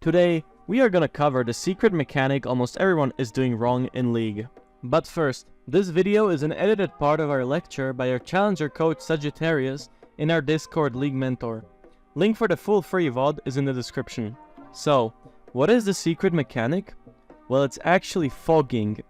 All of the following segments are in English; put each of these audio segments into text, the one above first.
Today, we are gonna cover the secret mechanic almost everyone is doing wrong in League. But first, this video is an edited part of our lecture by our challenger coach Sagittarius in our Discord League Mentor. Link for the full free VOD is in the description. So, what is the secret mechanic? Well, it's actually fogging.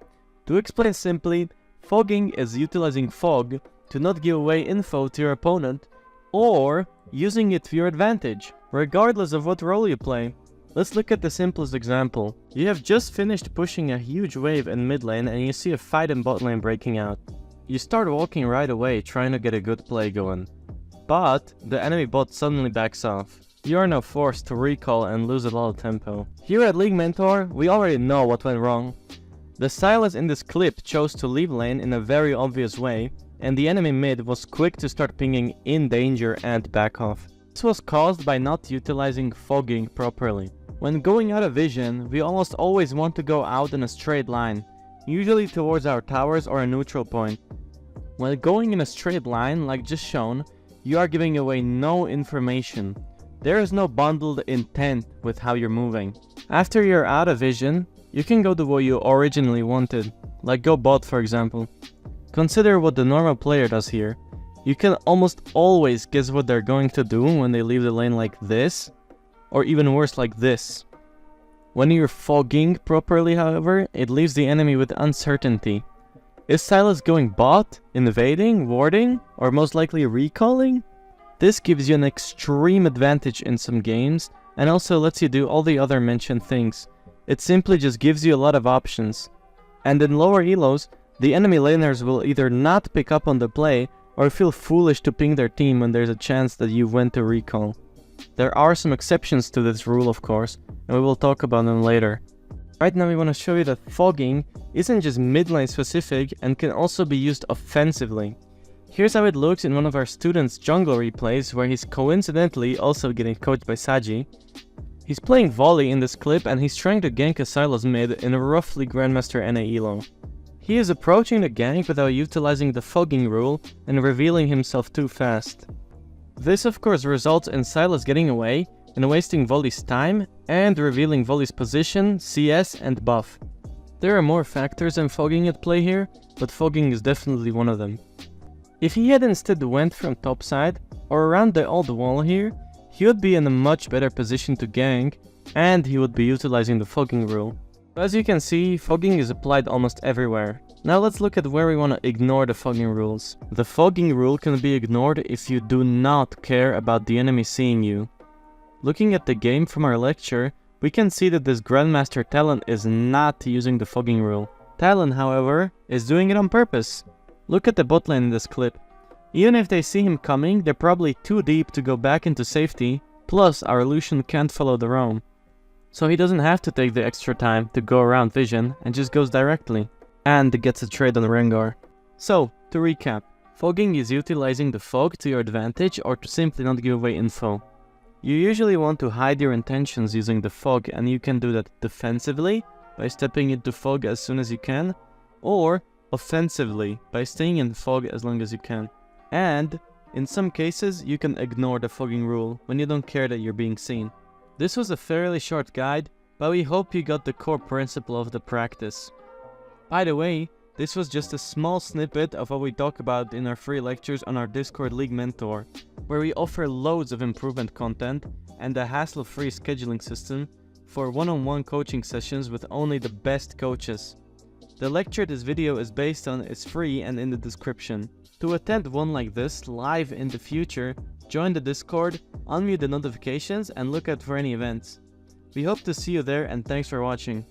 To explain simply, fogging is utilizing fog to not give away info to your opponent, or using it to your advantage, regardless of what role you play. Let's look at the simplest example. You have just finished pushing a huge wave in mid lane and you see a fight in bot lane breaking out. You start walking right away trying to get a good play going. But the enemy bot suddenly backs off. You are now forced to recall and lose a lot of tempo. Here at League Mentor, we already know what went wrong. The Sylas in this clip chose to leave lane in a very obvious way, and the enemy mid was quick to start pinging in danger and back off. This was caused by not utilizing fogging properly. When going out of vision, we almost always want to go out in a straight line, usually towards our towers or a neutral point. When going in a straight line, like just shown, you are giving away no information. There is no bundled intent with how you're moving. After you're out of vision, you can go to what you originally wanted, like go bot for example. Consider what the normal player does here. You can almost always guess what they're going to do when they leave the lane like this, or even worse like this. When you're fogging properly, however, it leaves the enemy with uncertainty. Is Sylas going bot, invading, warding, or most likely recalling? This gives you an extreme advantage in some games, and also lets you do all the other mentioned things. It simply just gives you a lot of options. And in lower elos, the enemy laners will either not pick up on the play, or feel foolish to ping their team when there's a chance that you went to recall. There are some exceptions to this rule, of course, and we will talk about them later. Right now we want to show you that fogging isn't just mid lane specific and can also be used offensively. Here's how it looks in one of our students' jungle replays, where he's coincidentally also getting coached by Saji. He's playing volley in this clip and he's trying to gank a Sylas mid in a roughly Grandmaster NA elo. He is approaching the gank without utilizing the fogging rule and revealing himself too fast. This of course results in Sylas getting away and wasting Volley's time and revealing Volley's position, CS and buff. There are more factors than fogging at play here, but fogging is definitely one of them. If he had instead went from topside or around the old wall here, he would be in a much better position to gank and he would be utilizing the fogging rule. As you can see, fogging is applied almost everywhere. Now let's look at where we want to ignore the fogging rules. The fogging rule can be ignored if you do not care about the enemy seeing you. Looking at the game from our lecture, we can see that this Grandmaster Talon is not using the fogging rule. Talon, however, is doing it on purpose. Look at the bot lane in this clip. Even if they see him coming, they're probably too deep to go back into safety, plus our Lucian can't follow the roam. So he doesn't have to take the extra time to go around vision and just goes directly. And gets a trade on Rengar. So, to recap, fogging is utilizing the fog to your advantage or to simply not give away info. You usually want to hide your intentions using the fog, and you can do that defensively by stepping into fog as soon as you can, or offensively by staying in fog as long as you can. And in some cases you can ignore the fogging rule when you don't care that you're being seen. This was a fairly short guide, but we hope you got the core principle of the practice. By the way, this was just a small snippet of what we talk about in our free lectures on our Discord League Mentor, where we offer loads of improvement content and a hassle-free scheduling system for one-on-one coaching sessions with only the best coaches. The lecture this video is based on is free and in the description. To attend one like this live in the future, join the Discord, unmute the notifications and look out for any events. We hope to see you there and thanks for watching.